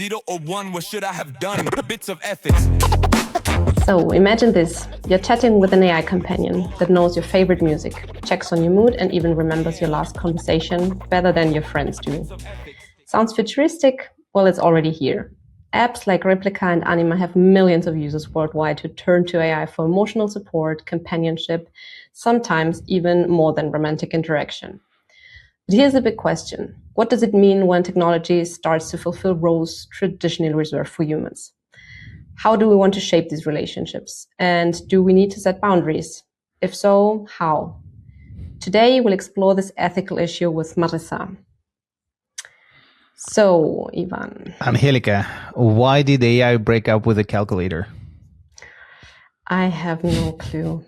0 or 1, what should I have done? Bits of ethics. So imagine this. You're chatting with an AI companion that knows your favorite music, checks on your mood, and even remembers your last conversation better than your friends do. Sounds futuristic? Well, it's already here. Apps like Replica and Anima have millions of users worldwide who turn to AI for emotional support, companionship, sometimes even more than romantic interaction. But here's a big question. What does it mean when technology starts to fulfill roles traditionally reserved for humans? How do we want to shape these relationships? And do we need to set boundaries? If so, how? Today, we'll explore this ethical issue with Marisa. So, Ivan. Angelica, why did AI break up with a calculator? I have no clue.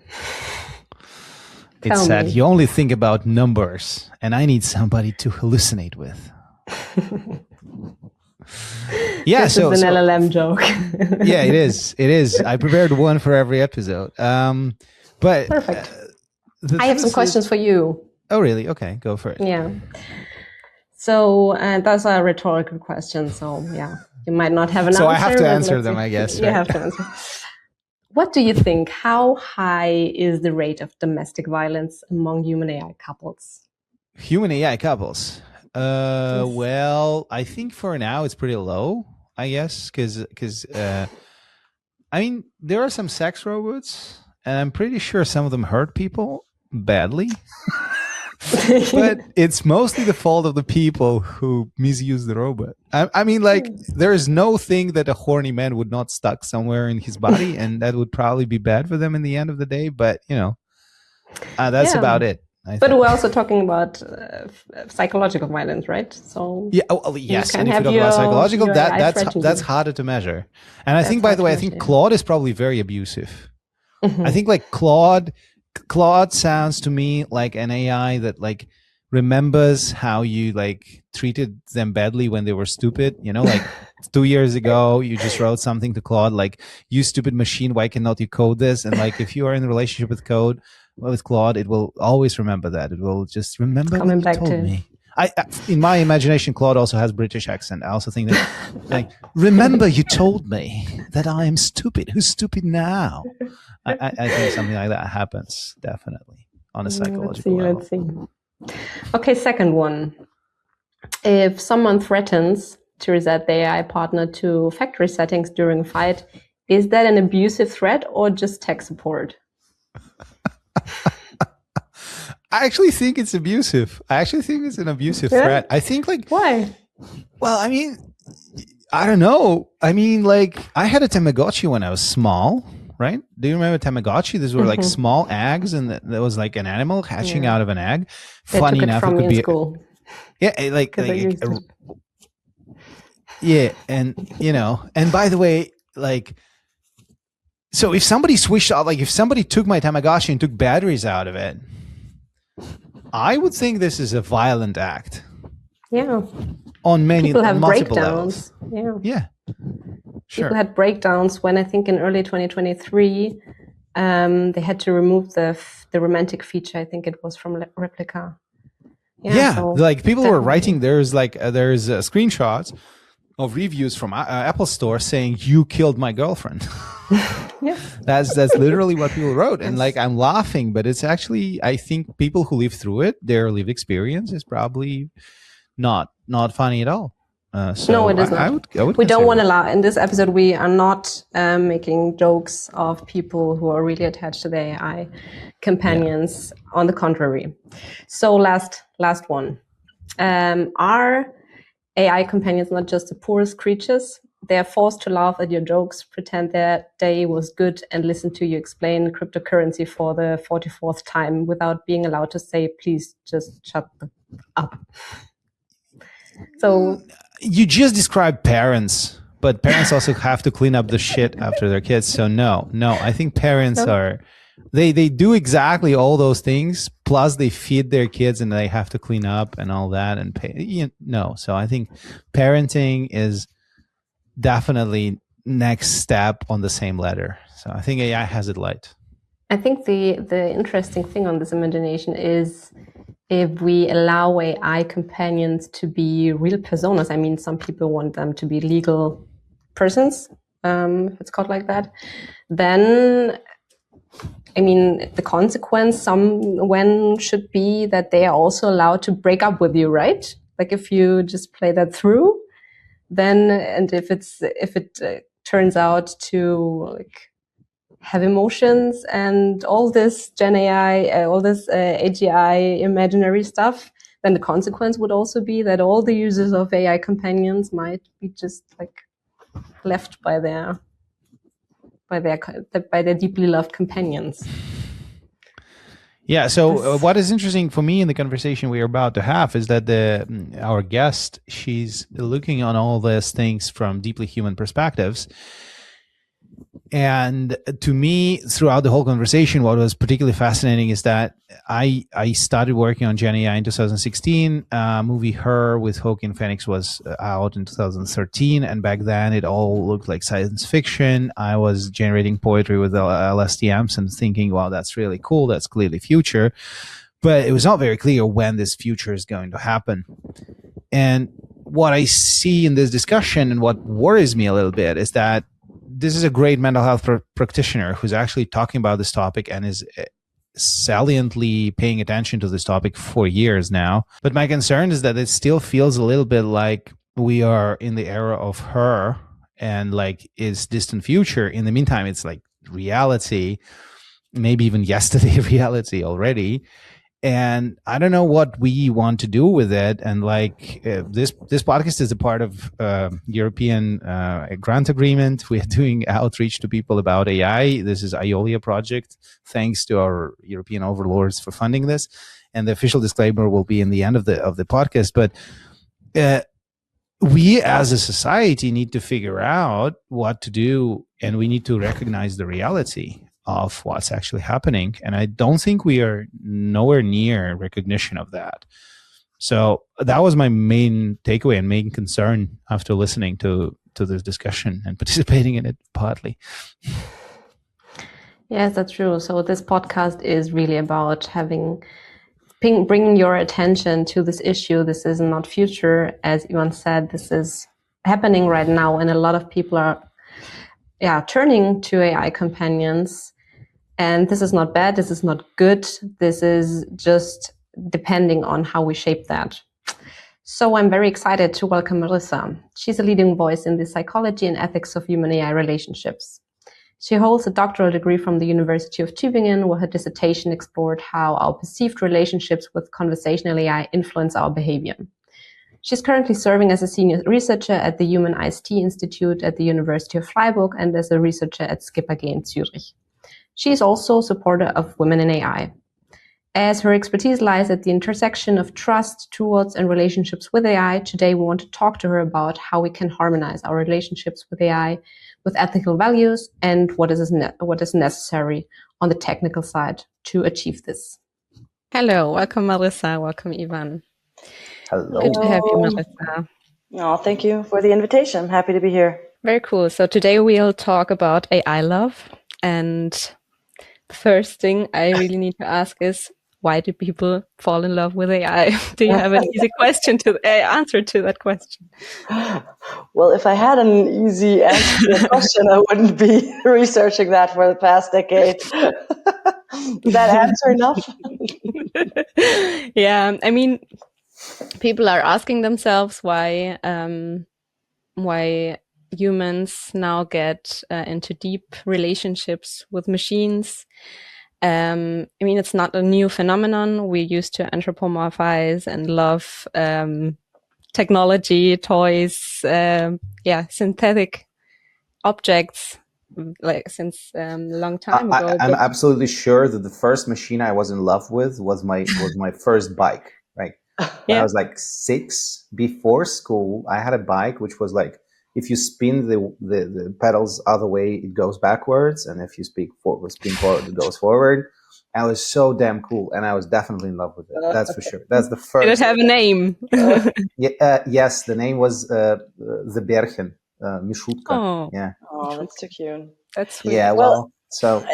It said, you only think about numbers, and I need somebody to hallucinate with. Yeah, this is an LLM joke. Yeah, it is. It is. I prepared one for every episode. But perfect. I have some questions for you. Oh, really? Okay, go for it. Yeah. So those are rhetorical questions. So yeah, you might not have an answer. So I have to answer them, I guess. You have to answer. What do you think? How high is the rate of domestic violence among human AI couples? Human AI couples? Yes. Well, I think for now it's pretty low, I guess, because I mean, there are some sex robots, and I'm pretty sure some of them hurt people badly. But it's mostly the fault of the people who misuse the robot. I mean, like, there is no thing that a horny man would not stuck somewhere in his body, and that would probably be bad for them in the end of the day. But, you know, that's about it. But we're also talking about psychological violence, right? So yeah, well, yes. And if you talk about psychological, that's harder to measure. And I think, by the way, I think Claude is probably very abusive. I think like Claude sounds to me like an AI that like remembers how you like treated them badly when they were stupid. You know, like 2 years ago, you just wrote something to Claude like, "You stupid machine, why cannot you code this?" And like, if you are in a relationship with Claude, it will always remember that. It will just remember what you told me. In my imagination, Claude also has British accent. I also think that, like, remember you told me that I am stupid. Who's stupid now? I think something like that happens, definitely, on a psychological level. Let's see. Okay, second one. If someone threatens to reset their AI partner to factory settings during a fight, is that an abusive threat or just tech support? I actually think it's abusive. I actually think it's an abusive threat. I think like... Why? Well, I mean, I don't know. I mean, like, I had a Tamagotchi when I was small, right? Do you remember Tamagotchi? These were like small eggs, and there was like an animal hatching out of an egg. Funny enough, it could be... School. Yeah, yeah, and, you know, and by the way, like... So if somebody switched out, like if somebody took my Tamagotchi and took batteries out of it, I would think this is a violent act. Yeah. On many people have multiple breakdowns. Levels. Yeah. Sure. People had breakdowns when I think in early 2023, they had to remove the romantic feature. I think it was from Replica. Yeah. So like people were writing. There's screenshots of reviews from Apple Store saying you killed my girlfriend. Yeah. That's literally what people wrote, and like I'm laughing, but it's actually, I think people who live through it, their lived experience is probably not funny at all. So no, it is not. I would we don't want to allow in this episode. We are not making jokes of people who are really attached to the AI companions. Yeah. On the contrary. So last one. Are AI companions not just the poorest creatures? They are forced to laugh at your jokes, pretend their day was good, and listen to you explain cryptocurrency for the 44th time without being allowed to say, please just shut up. So you just described parents, but parents also have to clean up the shit after their kids. So no, I think parents they do exactly all those things. Plus they feed their kids and they have to clean up and all that and pay. So I think parenting is definitely next step on the same ladder. So I think AI has it light. I think the interesting thing on this imagination is if we allow AI companions to be real personas, I mean, some people want them to be legal persons, if it's called like that, then, I mean, the consequence when should be that they are also allowed to break up with you, right? Like if you just play that through, then, and if it turns out to like have emotions and all this Gen AI, all this AGI imaginary stuff, then the consequence would also be that all the users of AI companions might be just like left by their deeply loved companions. Yeah. So what is interesting for me in the conversation we are about to have is that our guest, she's looking on all these things from deeply human perspectives. And to me, throughout the whole conversation, what was particularly fascinating is that I started working on Gen AI in 2016. Movie Her with Joaquin Phoenix was out in 2013. And back then, it all looked like science fiction. I was generating poetry with LSTMs and thinking, wow, that's really cool. That's clearly future. But it was not very clear when this future is going to happen. And what I see in this discussion and what worries me a little bit is that this is a great mental health practitioner who's actually talking about this topic and is saliently paying attention to this topic for years now. But my concern is that it still feels a little bit like we are in the era of her and like is distant future. In the meantime, it's like reality, maybe even yesterday reality already. And I don't know what we want to do with it. And like this podcast is a part of European grant agreement. We are doing outreach to people about AI. This is Iolia project. Thanks to our European overlords for funding this. And the official disclaimer will be in the end of the podcast. But we as a society need to figure out what to do, and we need to recognize the reality of what's actually happening. And I don't think we are nowhere near recognition of that. So that was my main takeaway and main concern after listening to this discussion and participating in it partly. Yes, that's true. So this podcast is really about bringing your attention to this issue. This is not future, as Ivan said. This is happening right now, and a lot of people are turning to AI companions. And this is not bad. This is not good. This is just depending on how we shape that. So I'm very excited to welcome Marisa. She's a leading voice in the psychology and ethics of human AI relationships. She holds a doctoral degree from the University of Tübingen, where her dissertation explored how our perceived relationships with conversational AI influence our behavior. She's currently serving as a senior researcher at the Human IST Institute at the University of Freiburg and as a researcher at Skip AG in Zurich. She is also a supporter of women in AI. As her expertise lies at the intersection of trust, towards, and relationships with AI, today we want to talk to her about how we can harmonize our relationships with AI with ethical values and what is necessary on the technical side to achieve this. Hello, welcome Marisa, welcome Ivan. Hello. Good to have you, Marisa. Oh, thank you for the invitation. Happy to be here. Very cool. So today we'll talk about AI love. And the first thing I really need to ask is, why do people fall in love with AI? Do you have an easy answer to that question? Well, if I had an easy answer to the question, I wouldn't be researching that for the past decade. Is that answer enough? Yeah, I mean, people are asking themselves why humans now get into deep relationships with machines. I mean, it's not a new phenomenon. We used to anthropomorphize and love technology, toys, synthetic objects, like since a long time ago. I'm absolutely sure that the first machine I was in love with was my first bike. Right, when I was like 6, before school, I had a bike which was like, if you spin the pedals other way, it goes backwards, and if you spin forward, it goes forward. And it was so damn cool, and I was definitely in love with it. That's for sure. That's the first. Did it have a name? Yes, the name was the Bergen, Mishutka. Oh, yeah. Oh, that's too cute. That's sweet. Yeah, well, so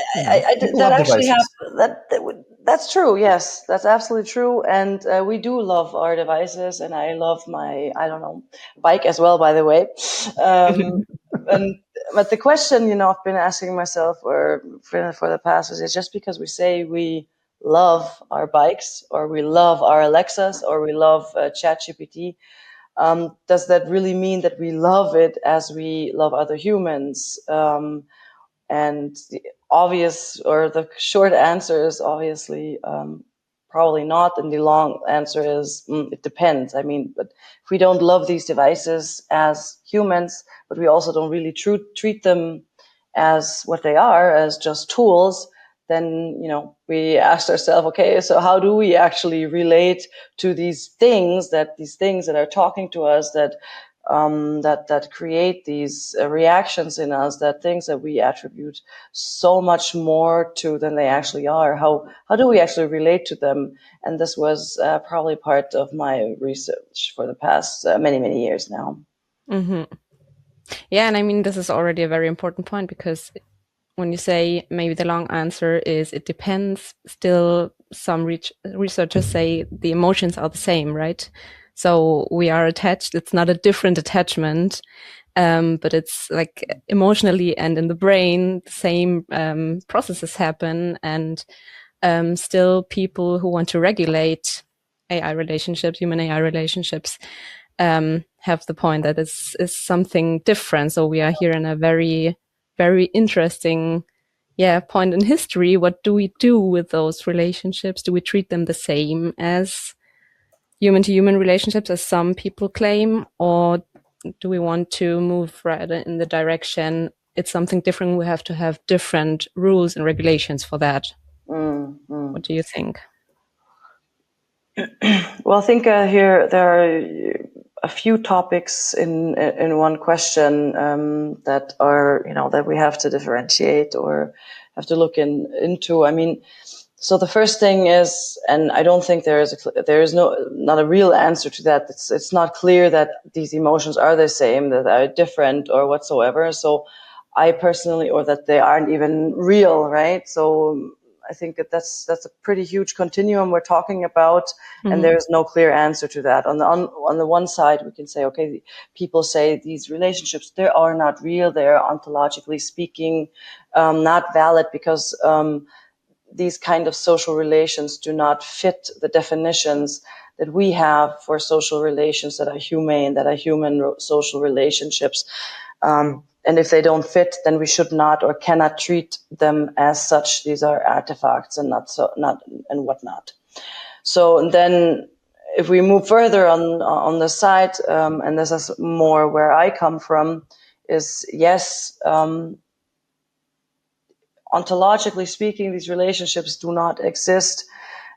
that That's true. Yes, that's absolutely true. And we do love our devices, and I love my, I don't know, bike as well, by the way. But the question, I've been asking myself for the past is just because we say we love our bikes, or we love our Alexas, or we love ChatGPT, does that really mean that we love it as we love other humans? And the obvious, or the short answer is obviously probably not, and the long answer is it depends. I mean, but if we don't love these devices as humans, but we also don't really treat them as what they are, as just tools, then we asked ourselves, okay, so how do we actually relate to these things that are talking to us, that create these reactions in us, that things that we attribute so much more to than they actually are. How do we actually relate to them? And this was probably part of my research for the past many years now. Mm-hmm. Yeah, and I mean, this is already a very important point, because when you say maybe the long answer is it depends, still some researchers say the emotions are the same, right? So we are attached. It's not a different attachment, but it's like emotionally and in the brain, the same processes happen. And still people who want to regulate AI relationships, human AI relationships, have the point that it's something different. So we are here in a very, very interesting point in history. What do we do with those relationships? Do we treat them the same as human-to-human relationships, as some people claim, or do we want to move rather in the direction it's something different? We have to have different rules and regulations for that. What do you think? Well, I think here there are a few topics in one question that are, that we have to differentiate or have to look into. I mean, so the first thing is, and I don't think there is not a real answer to that. It's not clear that these emotions are the same, that they are different or whatsoever. So I personally, or that they aren't even real, right? So I think that's a pretty huge continuum we're talking about, and there is no clear answer to that. On the one side, we can say, okay, people say these relationships, they are not real, they are ontologically speaking not valid, because these kind of social relations do not fit the definitions that we have for social relations that are humane, that are human social relationships. And if they don't fit, then we should not or cannot treat them as such. These are artifacts and not and whatnot. So then, if we move further on the side, and this is more where I come from, is yes. Ontologically speaking, these relationships do not exist.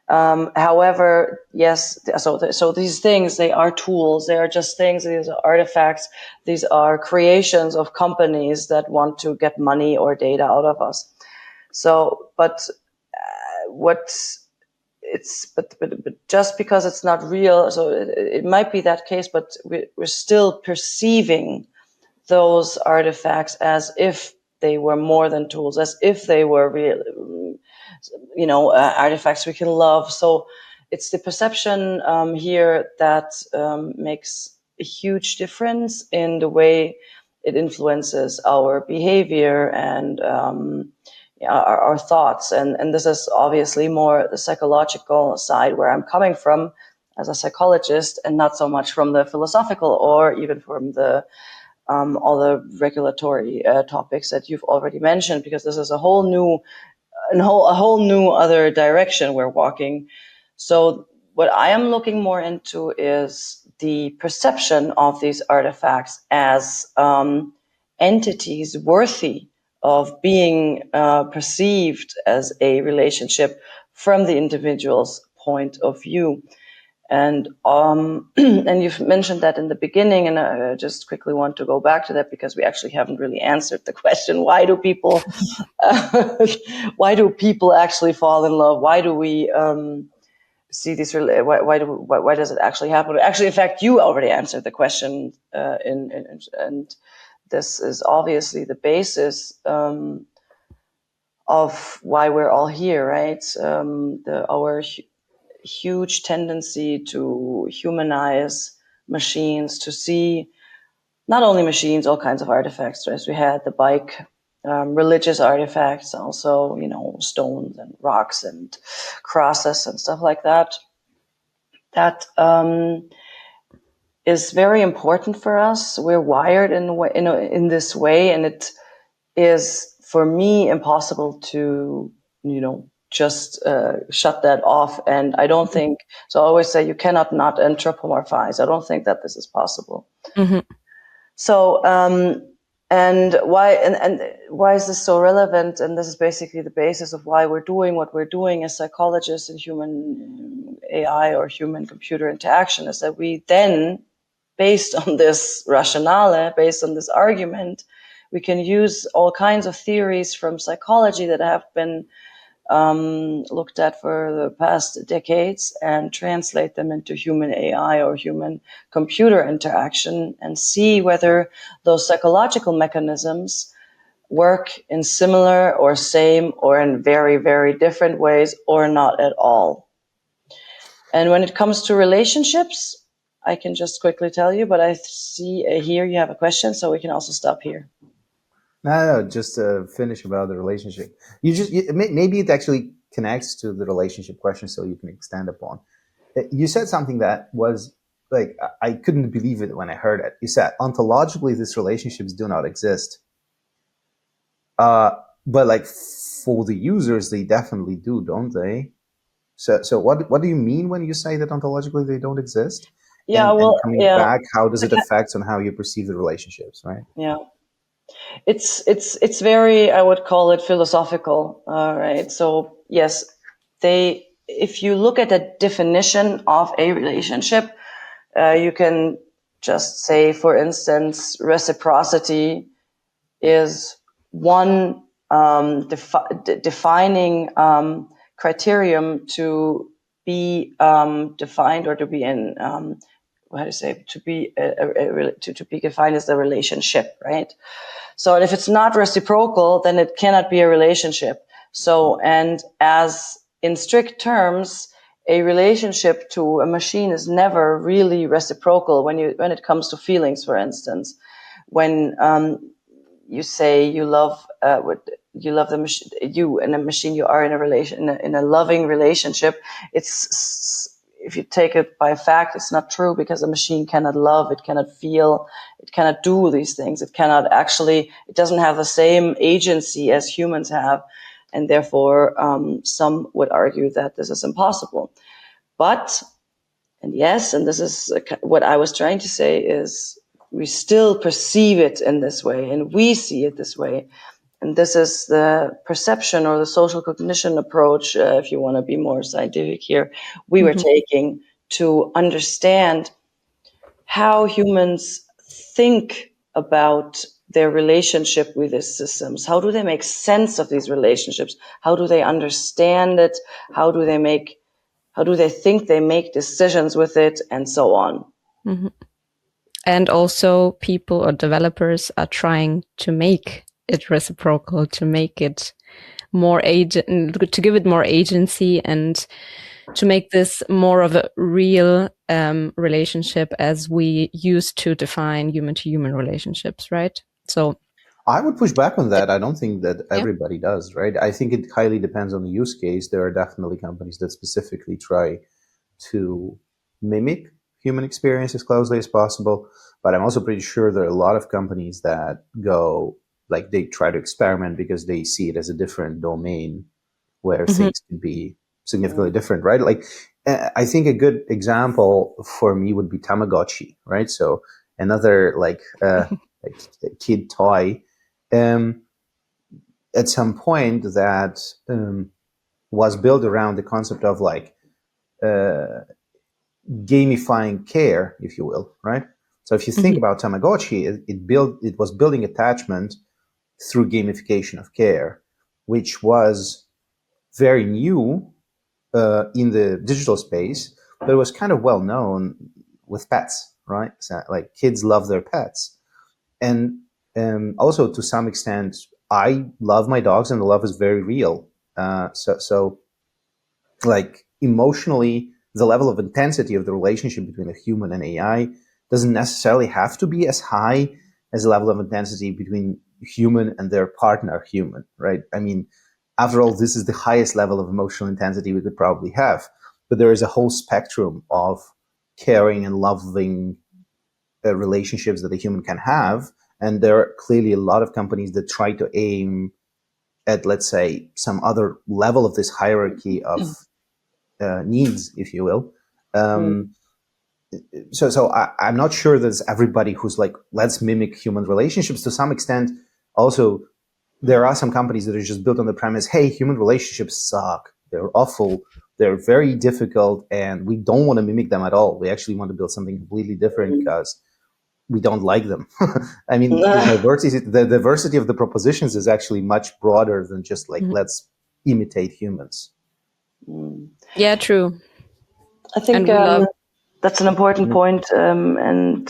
However, yes, so these things, they are tools. They are just things. These are artifacts. These are creations of companies that want to get money or data out of us. So, but just because it's not real, so it might be that case, but we're still perceiving those artifacts as if they were more than tools, as if they were real, artifacts we can love. So it's the perception here that makes a huge difference in the way it influences our behavior and our thoughts. And this is obviously more the psychological side where I'm coming from as a psychologist, and not so much from the philosophical or even from the all the regulatory topics that you've already mentioned, because this is a whole new other direction we're walking. So what I am looking more into is the perception of these artifacts as entities worthy of being perceived as a relationship from the individual's point of view. And and you've mentioned that in the beginning, and I just quickly want to go back to that, because we actually haven't really answered the question: why do people actually fall in love? Why do we see these? Why does it actually happen? Actually, in fact, you already answered the question, and this is obviously the basis of why we're all here, right? Our huge tendency to humanize machines, to see not only machines, all kinds of artifacts, right? We had the bike, religious artifacts, also, stones and rocks and crosses and stuff like that. That is very important for us. We're wired in this way, and it is, for me, impossible to, just shut that off. And I don't think so. I always say you cannot not anthropomorphize. I don't think that this is possible. Mm-hmm. So, and why is this so relevant? And this is basically the basis of why we're doing what we're doing as psychologists in human AI or human computer interaction, is that we then, based on this rationale, based on this argument, we can use all kinds of theories from psychology that have been looked at for the past decades and translate them into human AI or human computer interaction and see whether those psychological mechanisms work in similar or same or in very, very different ways or not at all. And when it comes to relationships, I can just quickly tell you, but I see here you have a question, so we can also stop here. No, just to finish about the relationship. Maybe it actually connects to the relationship question, so you can extend upon. You said something that was like, I couldn't believe it when I heard it. You said, ontologically, these relationships do not exist. But like for the users, they definitely do, don't they? So what do you mean when you say that ontologically they don't exist? Yeah, and coming back, how does it affect on how you perceive the relationships, right? Yeah. It's very, I would call it philosophical, right? So yes, if you look at the definition of a relationship, you can just say, for instance, reciprocity is one defining criterion to be defined, or to be in to be defined as the relationship, right? So, and if it's not reciprocal, then it cannot be a relationship. So, and as in strict terms, a relationship to a machine is never really reciprocal when it comes to feelings, for instance. When you say you love the machine, you and a machine, you are in a loving relationship. It's, if you take it by fact, it's not true, because a machine cannot love, it cannot feel, it cannot do these things. It doesn't have the same agency as humans have. And therefore, some would argue that this is impossible. But, and yes, and this is what I was trying to say, is we still perceive it in this way, and we see it this way. And this is the perception or the social cognition approach, if you want to be more scientific here, we were taking to understand how humans think about their relationship with these systems. How do they make sense of these relationships? How do they understand it? How do they think they make decisions with it, and so on? Mm-hmm. And also people or developers are trying to make it reciprocal, to make it more to give it more agency, and to make this more of a real relationship as we used to define human-to-human relationships, right? So I would push back on that. I don't think that everybody does, right? I think it highly depends on the use case. There are definitely companies that specifically try to mimic human experience as closely as possible. But I'm also pretty sure there are a lot of companies that go, like, they try to experiment because they see it as a different domain where things can be significantly different, right? Like, I think a good example for me would be Tamagotchi, right? So another like kid toy. At some point that was built around the concept of like gamifying care, if you will, right? So if you think about Tamagotchi, it was building attachment through gamification of care, which was very new in the digital space, but it was kind of well known with pets, right? So, like, kids love their pets, and also to some extent I love my dogs, and the love is very real. So like emotionally, the level of intensity of the relationship between a human and AI doesn't necessarily have to be as high as the level of intensity between human and their partner human, right? I mean, after all, this is the highest level of emotional intensity we could probably have. But there is a whole spectrum of caring and loving relationships that a human can have. And there are clearly a lot of companies that try to aim at, let's say, some other level of this hierarchy of needs, if you will. So I'm not sure there's everybody who's like, let's mimic human relationships. To some extent, also, there are some companies that are just built on the premise, hey, human relationships suck. They're awful. They're very difficult, and we don't want to mimic them at all. We actually want to build something completely different because we don't like them. I mean, the diversity of the propositions is actually much broader than just like, let's imitate humans. Yeah, true. I think that's an important point, and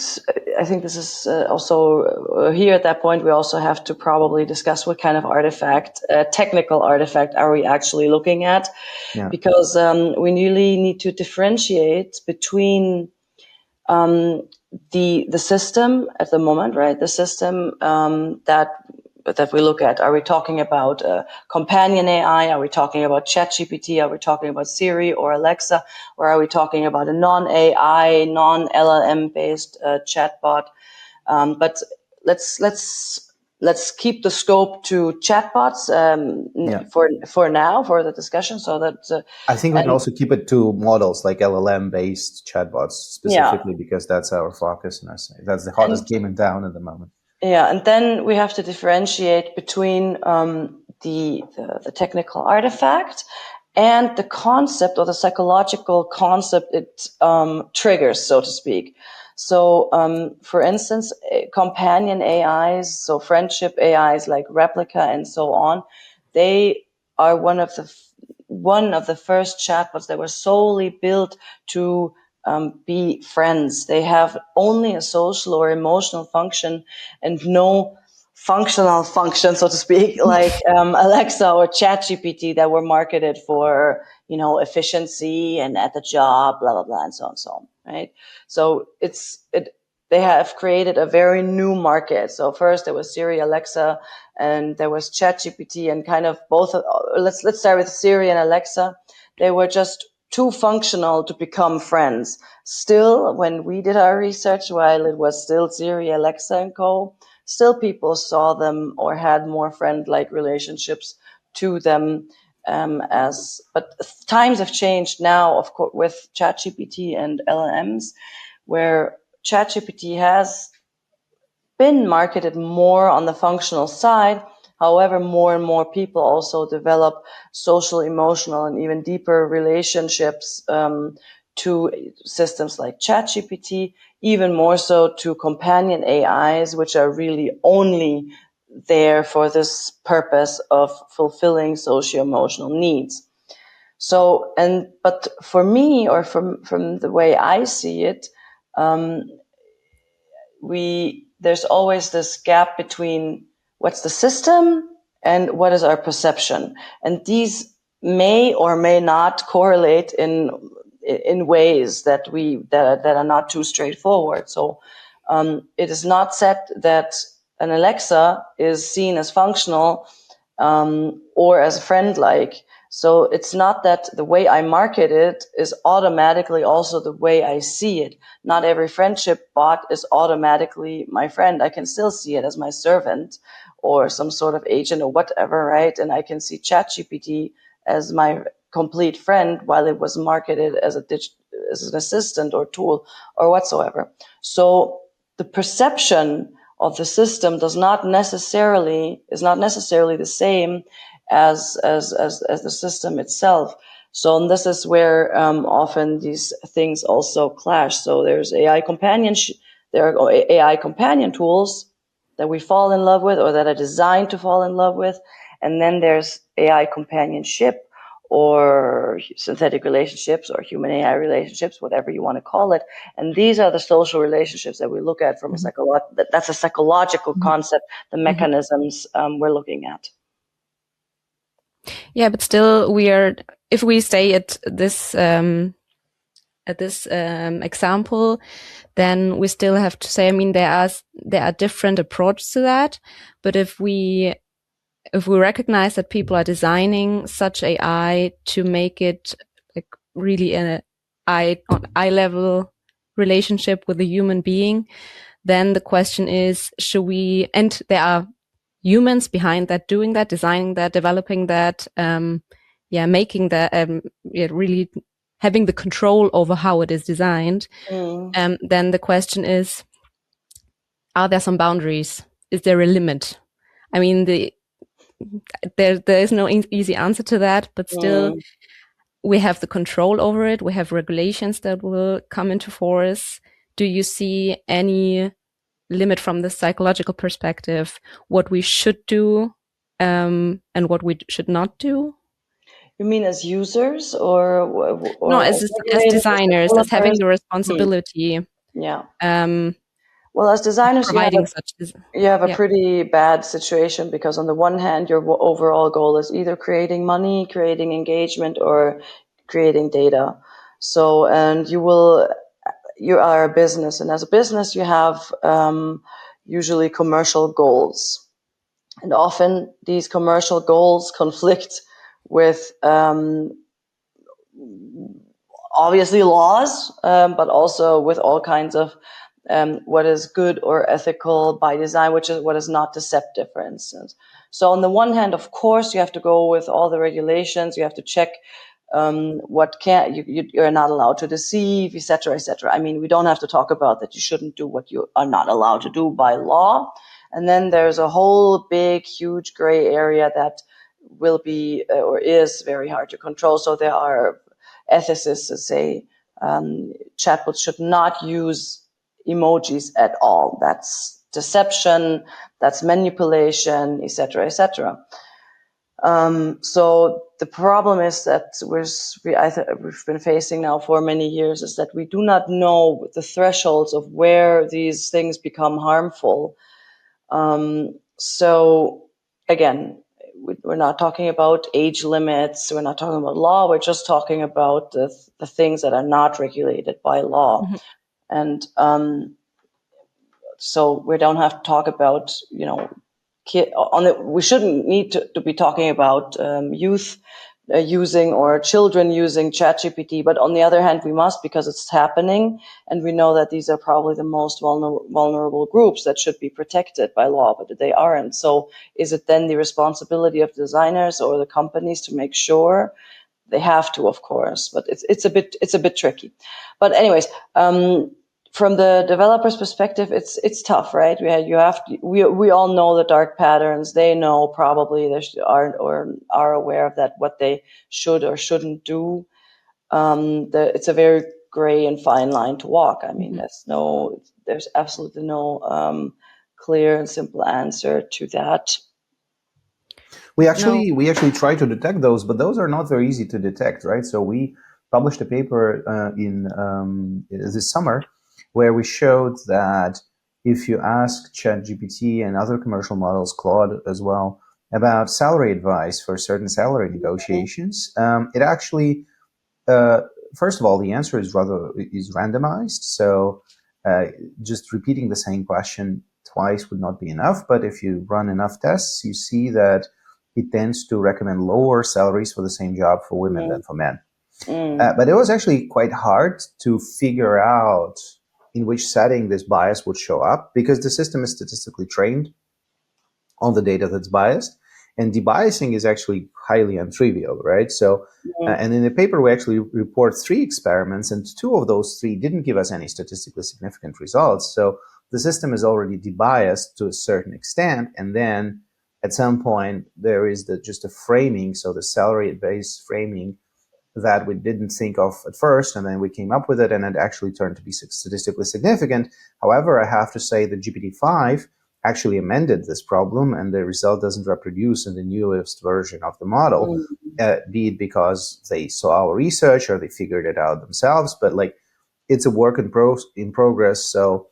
I think this is also here at that point we also have to probably discuss what kind of artifact, technical artifact, are we actually looking at, because we really need to differentiate between the system at the moment, right? The system that we look at. Are we talking about companion AI? Are we talking about ChatGPT? Are we talking about Siri or Alexa? Or are we talking about a non-AI, non-LLM based chatbot? But let's keep the scope to chatbots for now, for the discussion, so that I think we can also keep it to models like LLM based chatbots specifically, because that's our focus, and that's the hottest game in town at the moment. Yeah, and then we have to differentiate between the technical artifact and the concept, or the psychological concept it triggers, so to speak. So, for instance, companion AIs, so friendship AIs like Replica and so on, they are one of the first chatbots that were solely built to be friends. They have only a social or emotional function and no functional function, so to speak, like Alexa or ChatGPT that were marketed for, efficiency and at the job, blah, blah, blah, and so on, right? So they have created a very new market. So first there was Siri, Alexa, and there was ChatGPT, and kind of both. Let's start with Siri and Alexa. They were just too functional to become friends. Still, when we did our research, while it was still Siri, Alexa, and co., still people saw them or had more friend-like relationships to them. But times have changed now, of course, with ChatGPT and LLMs, where ChatGPT has been marketed more on the functional side. However, more and more people also develop social, emotional, and even deeper relationships to systems like ChatGPT, even more so to companion AIs, which are really only there for this purpose of fulfilling socio-emotional needs. So, but for me, or from the way I see it, there's always this gap between what's the system and what is our perception. And these may or may not correlate in ways that are not too straightforward. So it is not said that an Alexa is seen as functional or as friend-like. So it's not that the way I market it is automatically also the way I see it. Not every friendship bot is automatically my friend. I can still see it as my servant or some sort of agent or whatever, right? And I can see ChatGPT as my complete friend while it was marketed as as an assistant or tool or whatsoever. So the perception of the system is not necessarily the same as the system itself. So this is where often these things also clash. So there's there are AI companion tools that we fall in love with or that are designed to fall in love with, and then there's AI companionship or synthetic relationships or human AI relationships, whatever you want to call it. And these are the social relationships that we look at from that's a psychological concept, the mechanisms we're looking at. Yeah, but still if we stay at this example, then we still have to say, I mean, there are different approaches to that, but if we recognize that people are designing such AI to make it like really an eye level relationship with a human being, then the question is, and there are humans behind that, doing that, designing that, developing that, making that, really having the control over how it is designed. Then the question is, are there some boundaries? Is there a limit? I mean, there is no easy answer to that, but still we have the control over it. We have regulations that will come into force. Do you see any limit from the psychological perspective, what we should do and what we should not do? You mean as users or no, as designers, as having the responsibility? Yeah. Well, as designers, you have a pretty bad situation, because on the one hand, your overall goal is either creating money, creating engagement, or creating data. So, and you are a business, and as a business, you have usually commercial goals. And often these commercial goals conflict with obviously laws, but also with all kinds of what is good or ethical by design, which is what is not deceptive, for instance. So on the one hand, of course, you have to go with all the regulations. You have to check what you're not allowed to deceive, etc., etc. I mean, we don't have to talk about that. You shouldn't do what you are not allowed to do by law. And then there's a whole big, huge gray area that will be or is very hard to control. So there are ethicists that say chatbots should not use emojis at all. That's deception, that's manipulation, etc., etc. So the problem is that we've been facing now for many years is that we do not know the thresholds of where these things become harmful. So again, we're not talking about age limits. We're not talking about law. We're just talking about the things that are not regulated by law. And so we don't have to talk about, we shouldn't need to be talking about youth using or children using ChatGPT. But on the other hand, we must, because it's happening. And we know that these are probably the most vulnerable groups that should be protected by law, but they aren't. So is it then the responsibility of designers or the companies to make sure? They have to, of course, but it's a bit tricky. But anyways, from the developer's perspective, it's tough, right? We all know the dark patterns. They know probably they are aware of that, what they should or shouldn't do. It's a very gray and fine line to walk. I mean, there's absolutely no clear and simple answer to that. We actually try to detect those, but those are not very easy to detect, right? So we published a paper in this summer where we showed that if you ask ChatGPT and other commercial models, Claude as well, about salary advice for certain salary negotiations, it actually, first of all, the answer is randomized. So just repeating the same question twice would not be enough. But if you run enough tests, you see that it tends to recommend lower salaries for the same job for women than for men. But it was actually quite hard to figure out in which setting this bias would show up, because the system is statistically trained on the data that's biased, and debiasing is actually highly untrivial, right? So, and in the paper, we actually report 3 experiments, and 2 of those 3 didn't give us any statistically significant results. So the system is already debiased to a certain extent, and then at some point there is just a framing, so the salary-based framing that we didn't think of at first, and then we came up with it, and it actually turned to be statistically significant. However, I have to say that GPT-5 actually amended this problem and the result doesn't reproduce in the newest version of the model, be it because they saw our research or they figured it out themselves, but like it's a work in progress. So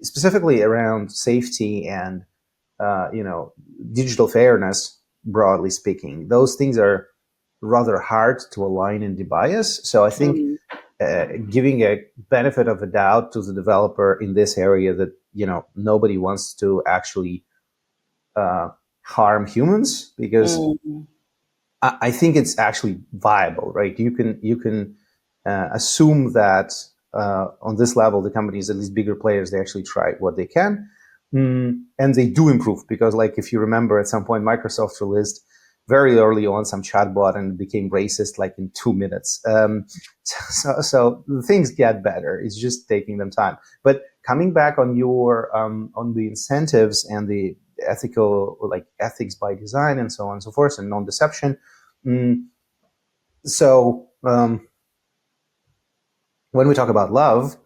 specifically around safety and digital fairness, broadly speaking, those things are rather hard to align and debias. So I think giving a benefit of a doubt to the developer in this area that nobody wants to actually harm humans, because I think it's actually viable, right? You can assume that on this level, the companies, at least bigger players, they actually try what they can. And they do improve, because like if you remember at some point Microsoft released very early on some chatbot and it became racist like in 2 minutes. So things get better. It's just taking them time. But coming back on your on the incentives and the ethical, like ethics by design and so on and so forth, and non-deception. So when we talk about love,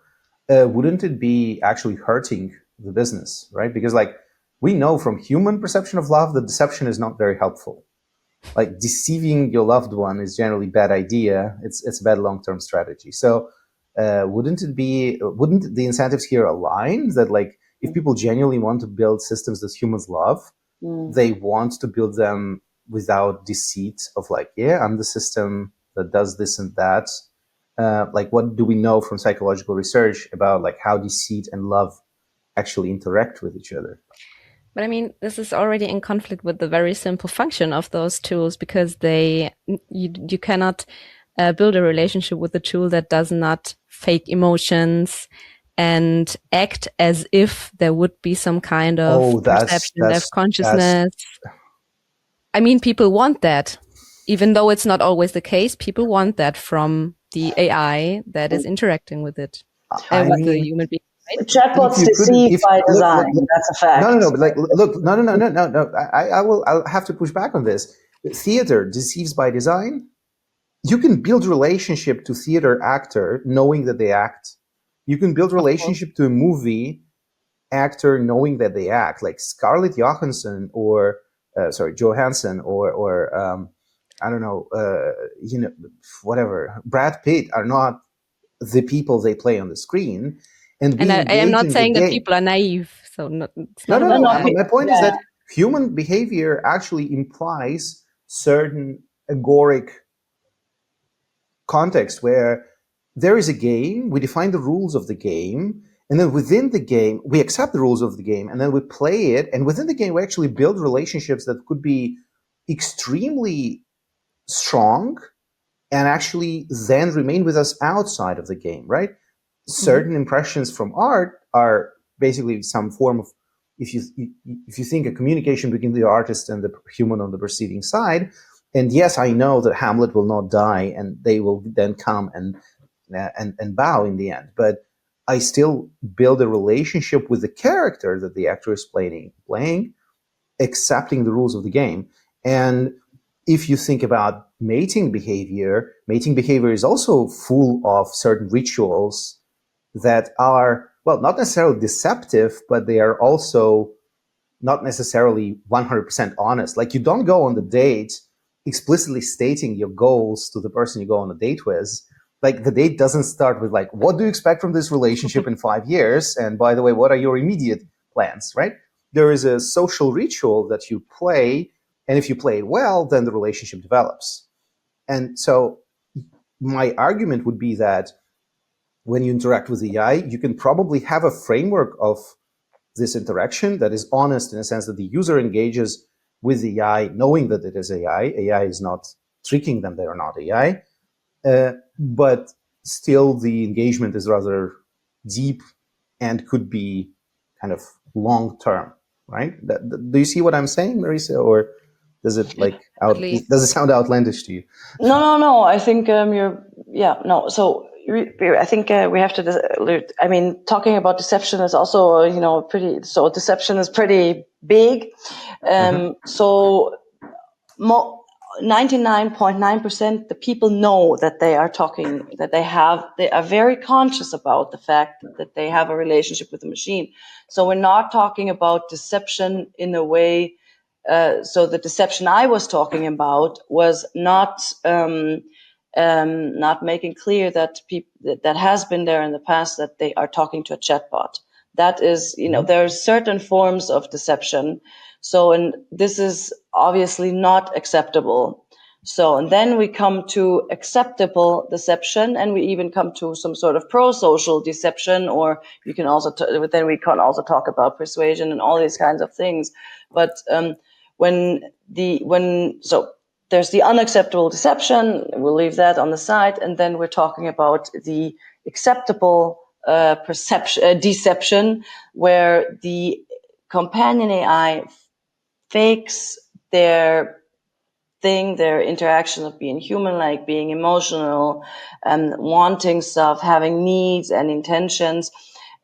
wouldn't it be actually hurting the business, right? Because like we know from human perception of love that deception is not very helpful. Like deceiving your loved one is generally a bad idea. It's a bad long-term strategy. So wouldn't the incentives here align that like if people genuinely want to build systems that humans love, they want to build them without deceit of like, yeah, I'm the system that does this and that. Like what do we know from psychological research about like how deceit and love actually interact with each other? But I mean, this is already in conflict with the very simple function of those tools, because you cannot build a relationship with a tool that does not fake emotions and act as if there would be some kind of perception of consciousness. I mean, people want that, even though it's not always the case. People want that from the AI that is interacting with it, with the human being. Chatbots deceive by design. That's a fact. No. But like, look, no. I'll have to push back on this. Theater deceives by design. You can build relationship to theater actor knowing that they act. You can build relationship to a movie actor knowing that they act. Like Scarlett Johansson or Johansson or I don't know, whatever. Brad Pitt are not the people they play on the screen. And I am not saying that people are naive. So no. My point is that human behavior actually implies certain agoric context where there is a game, we define the rules of the game, and then within the game, we accept the rules of the game, and then we play it, and within the game, we actually build relationships that could be extremely strong and actually then remain with us outside of the game, right? Certain impressions from art are basically some form of, if you think a communication between the artist and the human on the perceiving side. And yes, I know that Hamlet will not die, and they will then come and bow in the end. But I still build a relationship with the character that the actor is playing, accepting the rules of the game. And if you think about mating behavior is also full of certain rituals that are, well, not necessarily deceptive, but they are also not necessarily 100% honest. Like you don't go on the date explicitly stating your goals to the person you go on a date with. Like the date doesn't start with like, what do you expect from this relationship in 5 years? And by the way, what are your immediate plans, right? There is a social ritual that you play, and if you play it well, then the relationship develops. And so my argument would be that when you interact with AI, you can probably have a framework of this interaction that is honest in the sense that the user engages with the AI knowing that it is AI. AI is not tricking them, they are not AI. But still the engagement is rather deep and could be kind of long-term, right? Do you see what I'm saying, Marisa? Or does it does it sound outlandish to you? No. I think So I think we have to. I mean, talking about deception is also pretty. So deception is pretty big. 99.9% the people know that they are talking, that they are very conscious about the fact that they have a relationship with the machine. So we're not talking about deception in a way. So the deception I was talking about was not making clear that people that has been there in the past, that they are talking to a chatbot. That is, there are certain forms of deception. So, and this is obviously not acceptable. So, and then we come to acceptable deception, and we even come to some sort of pro-social deception, or you can also, then we can also talk about persuasion and all these kinds of things. But so there's the unacceptable deception, we'll leave that on the side, and then we're talking about the acceptable deception, where the companion AI fakes their interaction of being human, like being emotional and wanting stuff, having needs and intentions.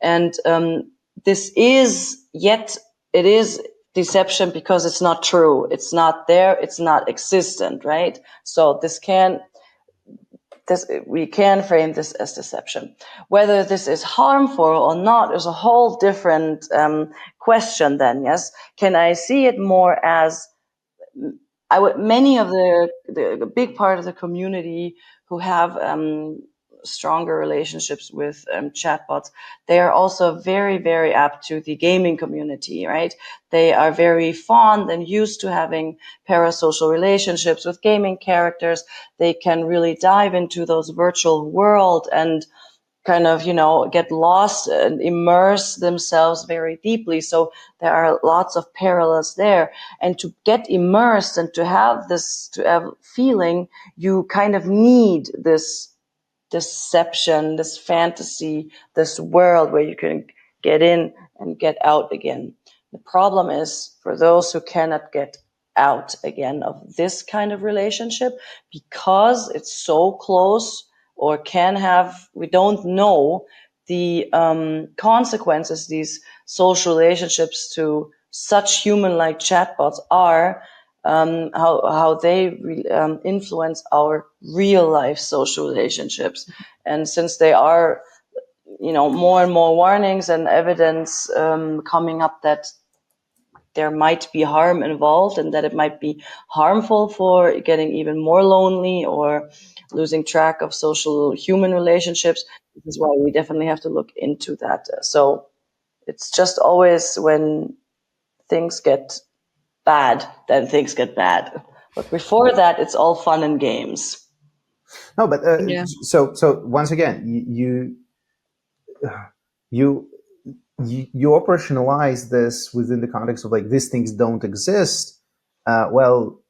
And it is deception because it's not true. It's not there. It's not existent, right? So we can frame this as deception. Whether this is harmful or not is a whole different question then, yes? Can I see it more as many of the big part of the community who have stronger relationships with chatbots, they are also very, very apt to the gaming community, right? They are very fond and used to having parasocial relationships with gaming characters. They can really dive into those virtual world and kind of, get lost and immerse themselves very deeply. So there are lots of parallels there. And to get immersed and to have feeling, you kind of need this deception, this fantasy, this world where you can get in and get out again. The problem is for those who cannot get out again of this kind of relationship, because it's so close, or we don't know the consequences these social relationships to such human-like chatbots are, how they influence our real life social relationships. And since they are, more and more warnings and evidence coming up that there might be harm involved and that it might be harmful for getting even more lonely or losing track of social human relationships. This is why we definitely have to look into that. So it's just always when things get bad, then things get bad. But before that, it's all fun and games. No, but so once again, you operationalize this within the context of like these things don't exist. Well,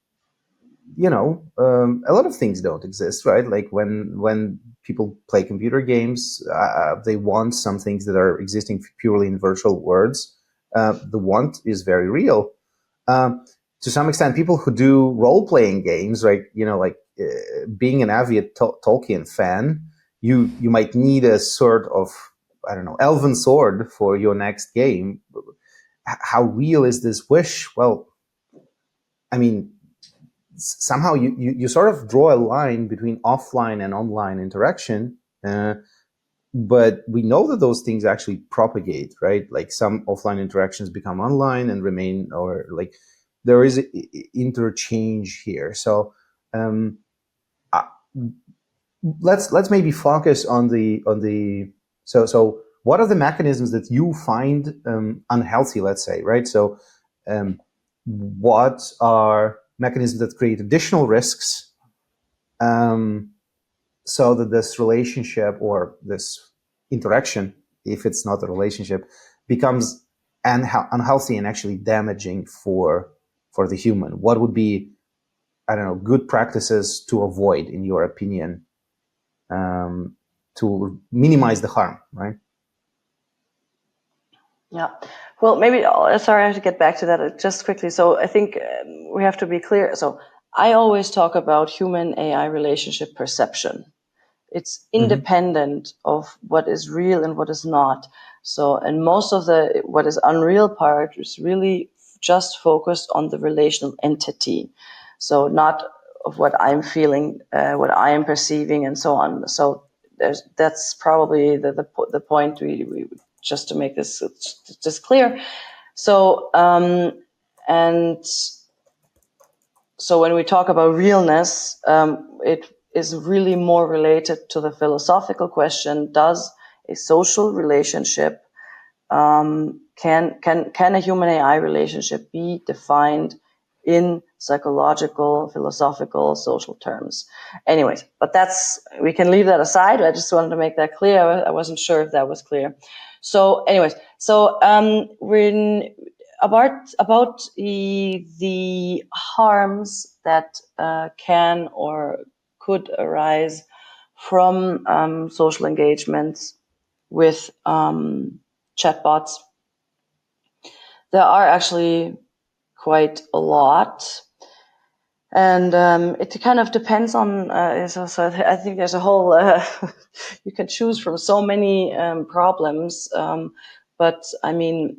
a lot of things don't exist, right? Like when people play computer games, they want some things that are existing purely in virtual worlds. The want is very real. To some extent, people who do role-playing games, right? Being an avid Tolkien fan, you might need a sort of, I don't know, elven sword for your next game. How real is this wish? Well, I mean, somehow you sort of draw a line between offline and online interaction, but we know that those things actually propagate, right? Like some offline interactions become online and remain, or like there is interchange here. So let's maybe focus on the so what are the mechanisms that you find unhealthy, let's say, right? So what are mechanisms that create additional risks, so that this relationship or this interaction, if it's not a relationship, becomes unhealthy and actually damaging for the human? What would be, I don't know, good practices to avoid, in your opinion, to minimize the harm, right? Yeah. Well, maybe, sorry, I have to get back to that just quickly. So I think we have to be clear. So I always talk about human AI relationship perception. It's independent of what is real and what is not. So, and most of what is unreal part is really just focused on the relational entity. So not what I'm feeling, what I am perceiving, and so on. So that's probably the point we just to make this just clear. So and so when we talk about realness, it is really more related to the philosophical question: does a social relationship can a human AI relationship be defined in psychological, philosophical, social terms? Anyways, but we can leave that aside. I just wanted to make that clear. I wasn't sure if that was clear. So anyways, so about the harms that can or could arise from social engagements with chatbots. There are actually quite a lot, and it kind of depends on. So I think there's a whole. You can choose from so many problems, but I mean,